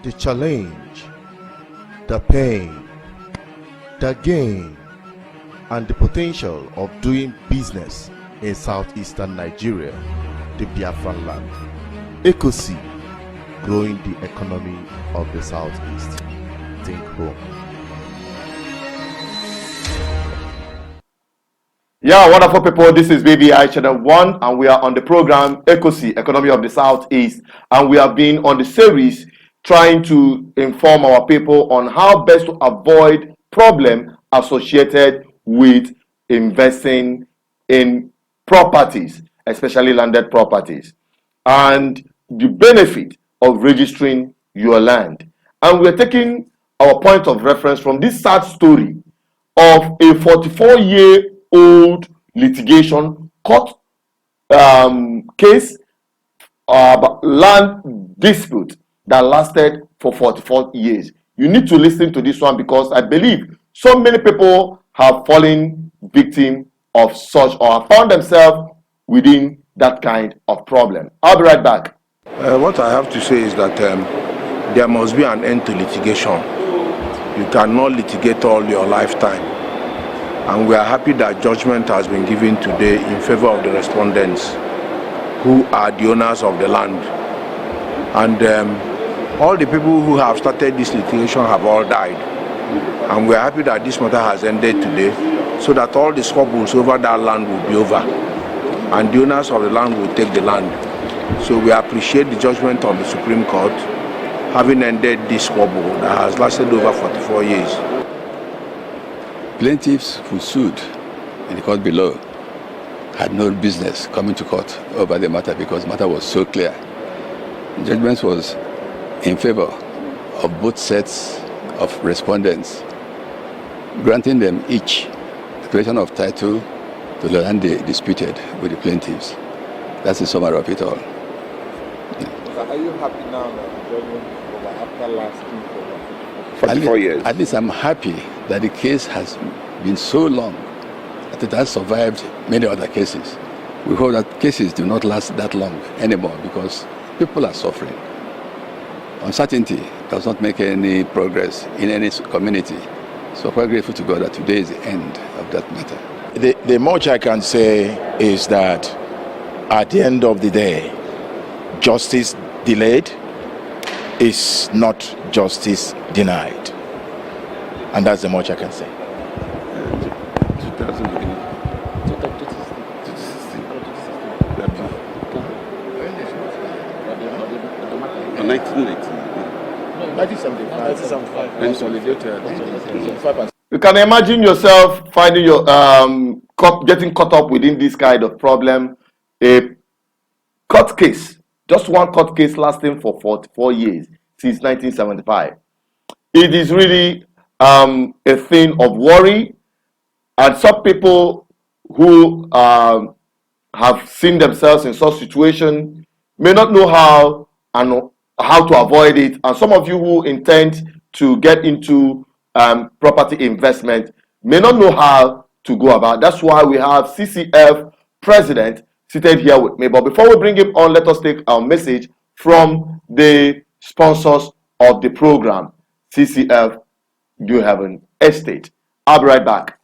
the challenge, the pain, the gain, and the potential of doing business in southeastern Nigeria, the Biafran land. ECOC, growing the economy of the southeast. Think home. Yeah, wonderful people. This is BBI Channel 1, and we are on the program ECOC, Economy of the Southeast. And we have been on the series trying to inform our people on how best to avoid problems associated with investing in properties, especially landed properties, and the benefit of registering your land. And we're taking our point of reference from this sad story of a 44-year-old litigation court case, land dispute that lasted for 44 years. You need to listen to this one because I believe so many people have fallen victim of such or have found themselves within that kind of problem. I'll be right back. What I have to say is that there must be an end to litigation. You cannot litigate all your lifetime. And we are happy that judgment has been given today in favor of the respondents who are the owners of the land. And all the people who have started this litigation have all died. And we are happy that this matter has ended today so that all the squabbles over that land will be over. And the owners of the land will take the land. So we appreciate the judgment of the Supreme Court having ended this squabble that has lasted over 44 years. Plaintiffs who sued in the court below had no business coming to court over the matter because the matter was so clear. The judgment was in favor of both sets of respondents, granting them each the creation of title to the land they disputed with the plaintiffs. That's the summary of it all. So are you happy now that the judgment is over after lasting for 44 years? At least I'm happy that the case has been so long that it has survived many other cases. We hope that cases do not last that long anymore because people are suffering. Uncertainty does not make any progress in any community. So we're grateful to God that today is the end of that matter. The much I can say is that at the end of the day, justice delayed is not justice denied. And that's the much I can say. You can imagine yourself finding your getting caught up within this kind of problem. A court case, just one court case lasting for 44 years since 1975. It is really a thing of worry, and some people who have seen themselves in such situation may not know how to avoid it, and some of you who intend to get into property investment may not know how to go about. That's why we have CCF president seated here with me. But before we bring him on, let us take our message from the sponsors of the program. CCF New Haven Estate. I'll be right back.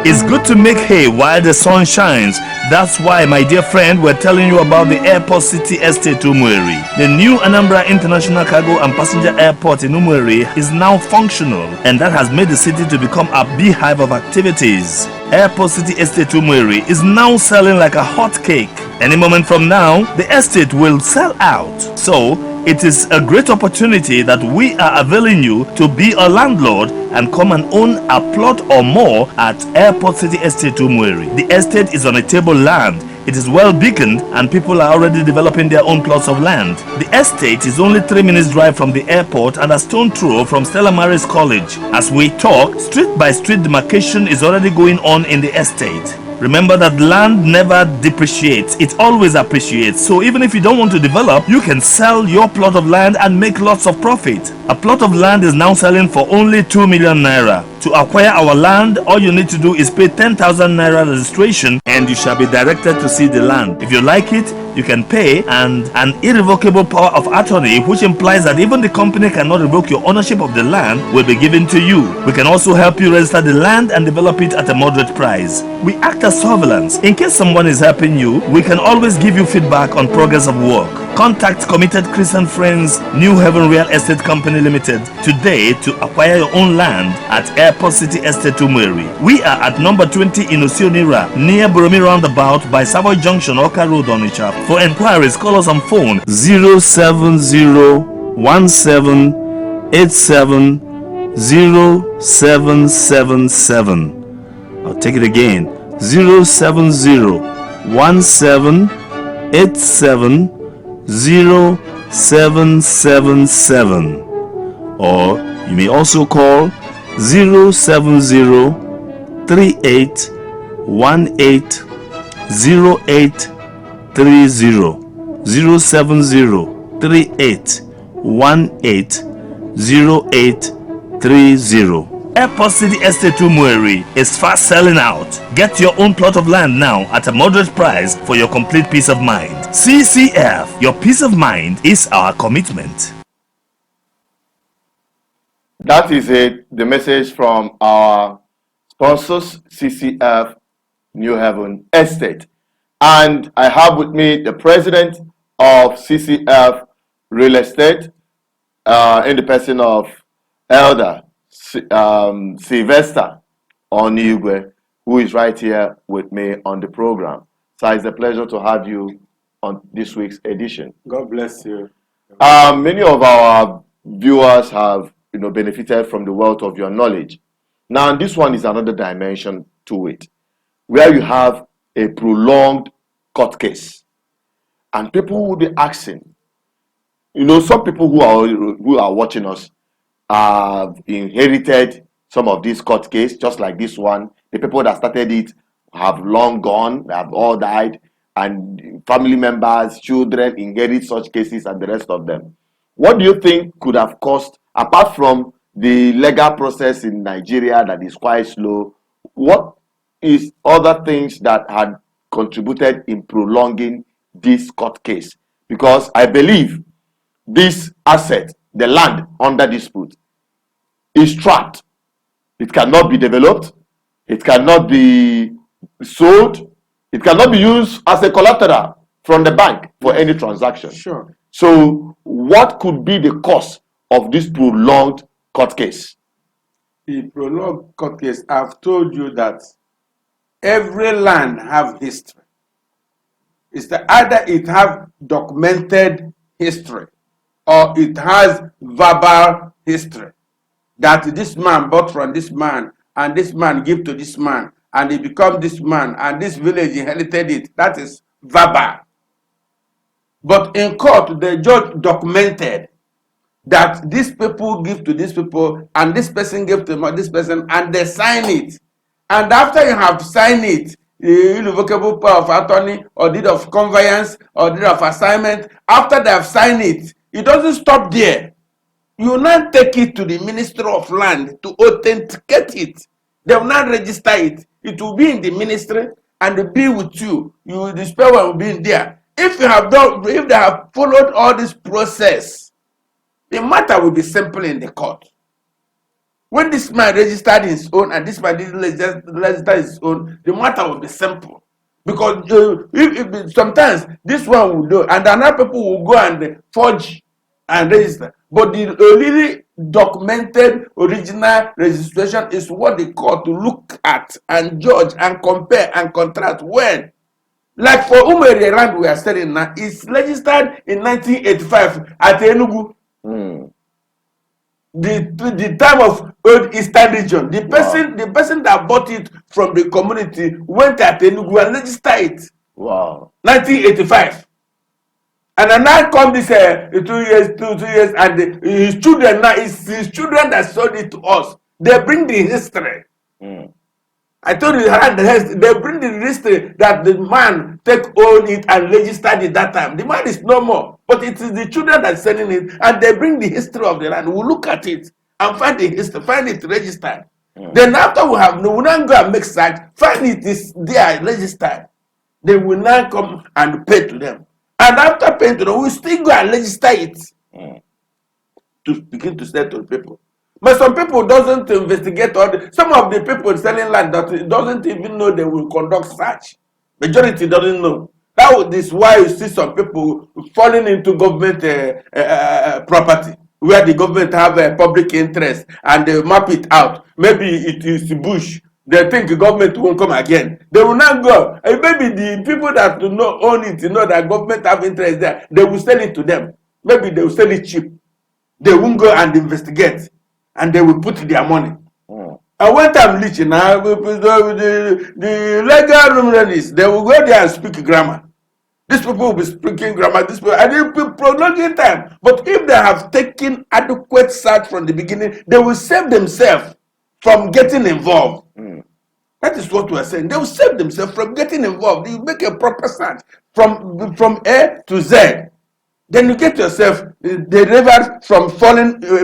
It's good to make hay while the sun shines. That's why, my dear friend, we're telling you about the Airport City Estate Umueri. The new Anambra International Cargo and Passenger Airport in Umueri is now functional, and that has made the city to become a beehive of activities. Airport City Estate Umueri is now selling like a hot cake. Any moment from now, the estate will sell out. So, it is a great opportunity that we are availing you to be a landlord and come and own a plot or more at Airport City Estate Umueri. The estate is on a table land. It is well beaconed and people are already developing their own plots of land. The estate is only 3 minutes drive from the airport and a stone throw from Stella Maris College. As we talk, street by street demarcation is already going on in the estate. Remember that land never depreciates, it always appreciates. So even if you don't want to develop, you can sell your plot of land and make lots of profit. A plot of land is now selling for only 2 million naira. To acquire our land, all you need to do is pay 10,000 naira registration and you shall be directed to see the land. If you like it, you can pay, and an irrevocable power of attorney, which implies that even the company cannot revoke your ownership of the land, will be given to you. We can also help you register the land and develop it at a moderate price. We act as surveillance. In case someone is helping you, we can always give you feedback on progress of work. Contact Committed Christian Friends New Heaven Real Estate Company Limited today to acquire your own land at Airport City Estate Umweri. We are at number 20 in Osionira, near Boromi Roundabout by Savoy Junction, Oka Road, Onitsha. For inquiries, call us on phone 07017870777. I'll take it again, 07017870777. Or you may also call 07038180830. 07038180830. Airport City Estate Umweri is fast selling out. Get your own plot of land now at a moderate price for your complete peace of mind. CCF, your peace of mind is our commitment. That is it, the message from our sponsors, CCF New Haven Estate. And I have with me the president of CCF Real Estate, in the person of Elder Sylvester Onigwe, who is right here with me on the program. So it's a pleasure to have you on this week's edition. God bless you. Many of our viewers have benefited from the wealth of your knowledge. Now, this one is another dimension to it, where you have a prolonged court case, and people will be asking. Some people who are watching us have inherited some of these court cases, just like this one. The people that started it have long gone, they have all died, and family members, children inherit such cases and the rest of them. What do you think could have caused, apart from the legal process in Nigeria that is quite slow, what is other things that had contributed in prolonging this court case? Because I believe this asset, the land under dispute, is trapped. It cannot be developed. It cannot be sold. It cannot be used as a collateral from the bank for any transaction. Sure. So what could be the cause of this prolonged court case? The prolonged court case, I've told you that every land have history. It's that either it have documented history or it has verbal history. That this man bought from this man and this man give to this man and he become this man and this village inherited it. That is verbal. But in court, the judge documented that these people give to these people and this person gave to this person and they sign it. And after you have signed it, the irrevocable power of attorney or deed of conveyance or deed of assignment, after they have signed it, it doesn't stop there. You will not take it to the Ministry of Land to authenticate it. They will not register it. It will be in the ministry and it will be with you. The spell will be in there. If they have followed all this process, the matter will be simple in the court. When this man registered his own and this man didn't register his own, the matter will be simple. Because sometimes this one will do, and another people will go and forge and register. But the really documented original registration is what the court to look at and judge and compare and contrast. When, like for Umweri land we are studying now, it's registered in 1985 at Enugu. The time of old Eastern region. The person that bought it from the community went at Enugu and registered it. Wow. 1985. And now come this 2 years, and his children now, it's his children that sold it to us. They bring the history. I told you they bring the history that the man own it and registered it that time. The man is no more, but it is the children that selling it, and they bring the history of the land. We look at it and find the history, find it registered. Then after we will now go and make search, find it is there registered. They will now come and pay to them. And after paying to them, we still go and register it to begin to sell to the people. But some people doesn't investigate some of the people selling land that doesn't even know they will conduct search. Majority doesn't know. That is why you see some people falling into government property, where the government have a public interest and they map it out. Maybe it is bush. They think the government won't come again. They will not go. And maybe the people that do not own it, that government have interest there, they will sell it to them. Maybe they will sell it cheap. They won't go and investigate, and they will put their money. And when I'm reaching now, the legal remedies, they will go there and speak grammar. These people will be speaking grammar. These people, and they will be prolonging time. But if they have taken adequate search from the beginning, they will save themselves from getting involved. That is what we are saying. They will save themselves from getting involved. You make a proper search from A to Z. Then you get yourself delivered from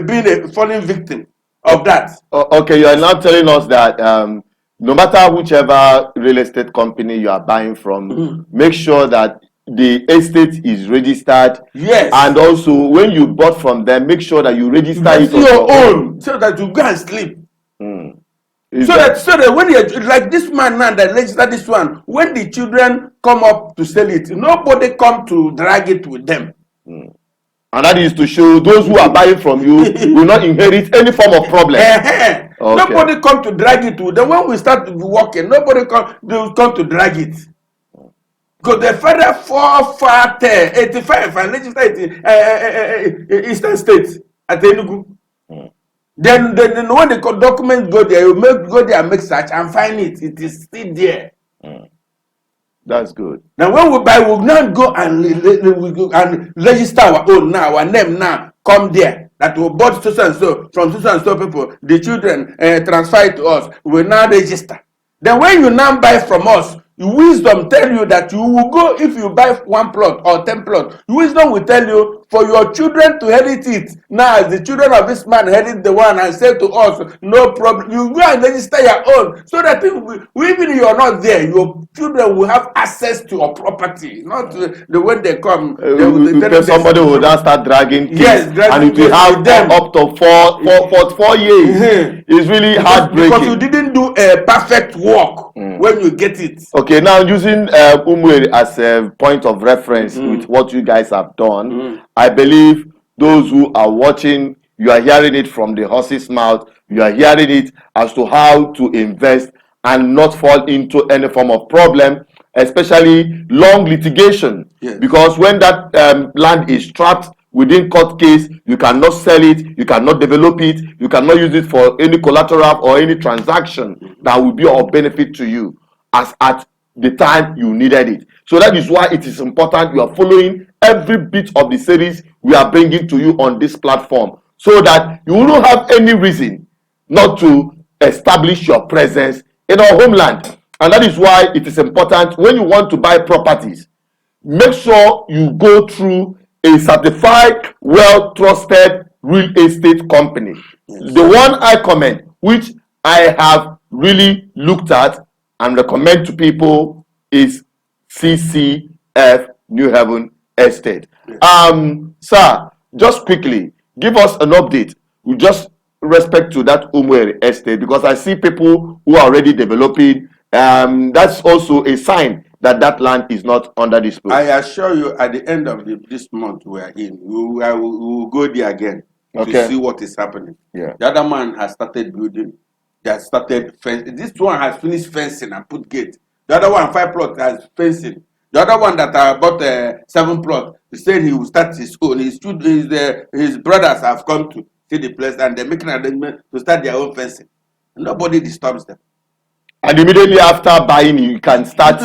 being a falling victim of that. Okay, you are now telling us that no matter whichever real estate company you are buying from, make sure that the estate is registered. Yes. And also, when you bought from them, make sure that you register it on your own, so that you go and sleep. So that when you, like this man now that registered this one, when the children come up to sell it, nobody come to drag it with them. And that is to show those who are buying from you will not inherit any form of problem. Okay. Nobody come to drag it with them. When we start working, nobody come to drag it. Because the further 85 and registered in Eastern States at Enugu. Then when the documents go there, go there and make search and find it. It is still there. That's good. Now when we buy, we'll now go and register our own now, our name now, come there. That we bought so and so from so and so people, the children transfer it to us. We will now register. Then when you now buy from us, wisdom tell you that you will go, if you buy 1 plot or 10 plots, wisdom will tell you for your children to inherit it. Now, as the children of this man inherit the one and say to us, no problem, you go and register your own, so that even if you are not there, your children will have access to your property. Not the when they come. Somebody will now start dragging kids, and it will have them up to 4 years. It's really heartbreaking. Because you didn't do a perfect work when you get it. Okay, now using Umweri as a point of reference with what you guys have done, I believe those who are watching, you are hearing it from the horse's mouth. You are hearing it as to how to invest and not fall into any form of problem, especially long litigation. Yes. Because when that land is trapped within court case, you cannot sell it, you cannot develop it, you cannot use it for any collateral or any transaction that will be of benefit to you as at the time you needed it. So that is why it is important you are following every bit of the series we are bringing to you on this platform, so that you will not have any reason not to establish your presence in our homeland. And that is why it is important when you want to buy properties, make sure you go through a certified, well-trusted real estate company. Yes. The one I comment, which I have really looked at and recommend to people, is CCF New Haven Estate. Yes. Sir, just quickly, give us an update with just respect to that Umweri Estate, because I see people who are already developing. That's also a sign that that land is not under dispute. I assure you, at the end of this month we are in, we will go there again to see what is happening. Yeah. The other man has started building. They has started fencing. This one has finished fencing and put gate. The other one, 5 plots, has fencing. The other one that bought 7 plots, he said he will start his own. His brothers have come to see the place, and they're making an arrangement to start their own fencing. Nobody disturbs them. And immediately after buying, you can start.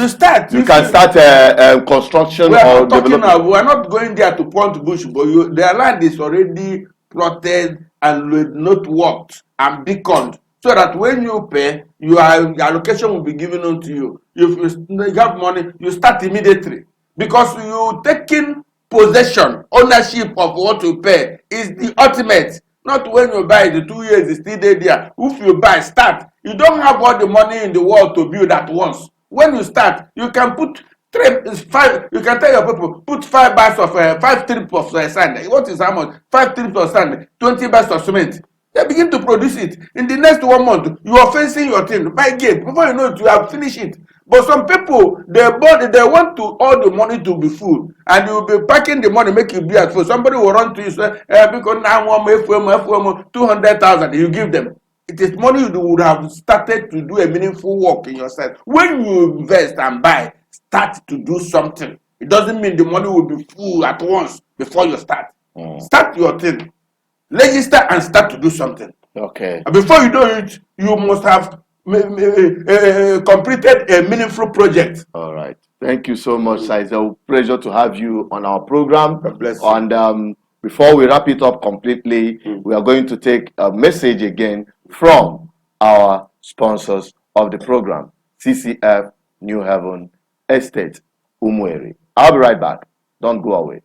You can start construction or development. We are not going there to plant bush, but their land is already plotted and not worked and beaconed so that when you pay, your allocation will be given unto you. If you have money, you start immediately, because you taking possession, ownership of what you pay is the ultimate. Not when you buy the 2 years, it's still there. If you buy, start. You don't have all the money in the world to build at once. When you start, you can put 5. You can tell your people, put 5 bags of 5 strips of sand. What is how much? 5 strips of sand, 20 bags of cement. They begin to produce it. In the next 1 month, you are fencing your thing by gate. Before you know it, you have finished it. But some people, they want to all the money to be full, and you will be packing the money, make you be at full. Somebody will run to you, say, because now I'm 200,000. You give them. It is money you would have started to do a meaningful work in yourself. When you invest and buy, start to do something. It doesn't mean the money will be full at once before you start. Start your thing. Register and start to do something. Okay. And before you do it, you must have completed a meaningful project. All right. Thank you so much, sir. It's a pleasure to have you on our program. God bless you. And before we wrap it up completely, we are going to take a message again from our sponsors of the program, CCF New Haven Estate, Umueri. I'll be right back. Don't go away.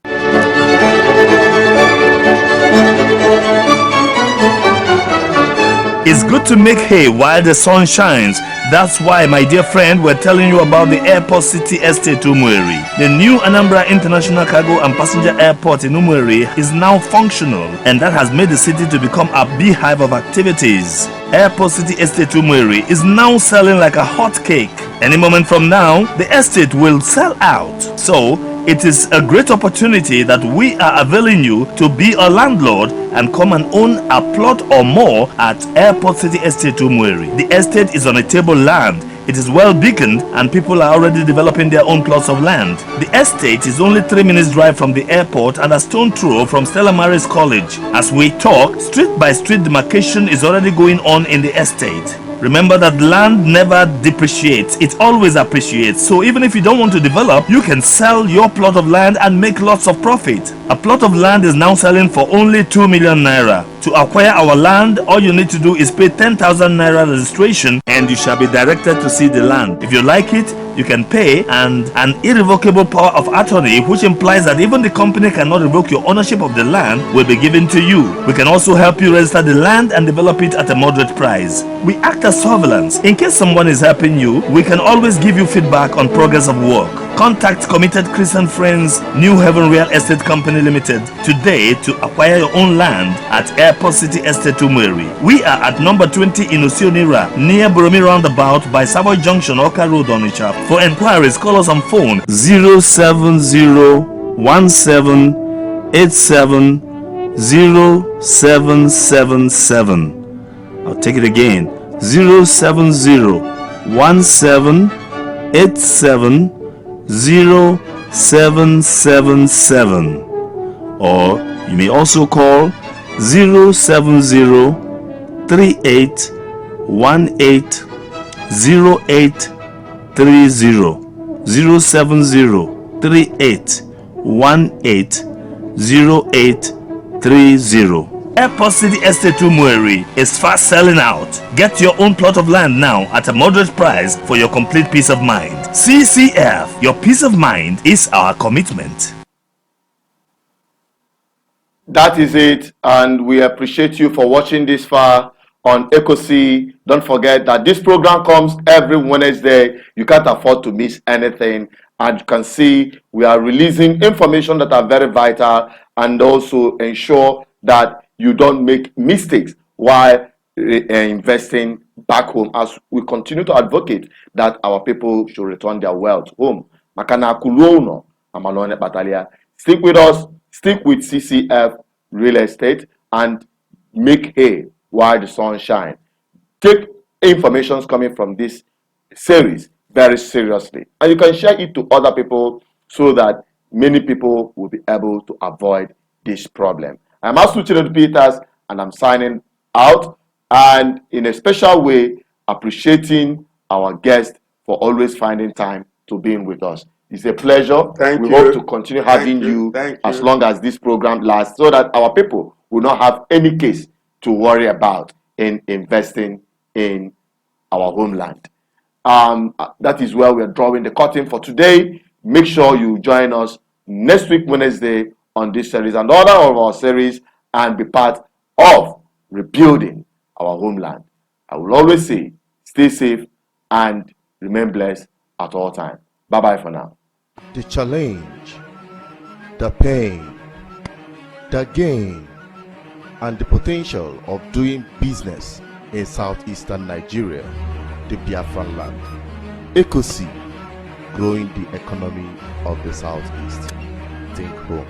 It's good to make hay while the sun shines. That's why, my dear friend, we're telling you about the Airport City Estate Umueri. The new Anambra International Cargo and Passenger Airport in Umueri is now functional, and that has made the city to become a beehive of activities. Airport City Estate Umueri is now selling like a hot cake. Any moment from now, the estate will sell out. So, it is a great opportunity that we are availing you to be a landlord and come and own a plot or more at Airport City Estate Umueri. The estate is on a table land. It is well beaconed and people are already developing their own plots of land. The estate is only 3 minutes drive from the airport and a stone throw from Stella Maris College. As we talk, street by street demarcation is already going on in the estate. Remember that land never depreciates, it always appreciates. So even if you don't want to develop, you can sell your plot of land and make lots of profit. A plot of land is now selling for only 2 million naira. To acquire our land, all you need to do is pay 10,000 naira registration and you shall be directed to see the land. If you like it, you can pay, and an irrevocable power of attorney, which implies that even the company cannot revoke your ownership of the land, will be given to you. We can also help you register the land and develop it at a moderate price. We act as surveillance. In case someone is helping you, we can always give you feedback on progress of work. Contact Committed Christian Friends New Haven Real Estate Company Limited today to acquire your own land at Airport City Estate Umueri. We are at number 20 in Osionira, near Boromi Roundabout by Savoy Junction, Oka Road, Onitsha. For enquiries, call us on phone 07017870777. I'll take it again. 07017870777. Or you may also call 07038180830. 07038180830. Airport City Estate Umueri is fast selling out. Get your own plot of land now at a moderate price for your complete peace of mind. CCF, your peace of mind is our commitment. That is it, and we appreciate you for watching this far on EcoC. Don't forget that this program comes every Wednesday. You can't afford to miss anything, and you can see we are releasing information that are very vital and also ensure that you don't make mistakes while investing back home, as we continue to advocate that our people should return their wealth home. Stick with us, stick with CCF Real Estate, and make hay while the sun shines. Take information coming from this series very seriously, and you can share it to other people so that many people will be able to avoid this problem. I'm Asuchinedu Peters, and I'm signing out, and in a special way appreciating our guest for always finding time to be with us. It's a pleasure. We hope to continue having you as long as this program lasts, so that our people will not have any case to worry about in investing in our homeland. That is where we're drawing the curtain for today. Make sure you join us next week, Wednesday, on this series and other of our series, and be part of rebuilding our homeland. I will always say, stay safe and remain blessed at all times. Bye-bye for now. The challenge, the pain, the gain, and the potential of doing business in southeastern Nigeria, the Biafran land. ECOC, growing the economy of the southeast. Think home.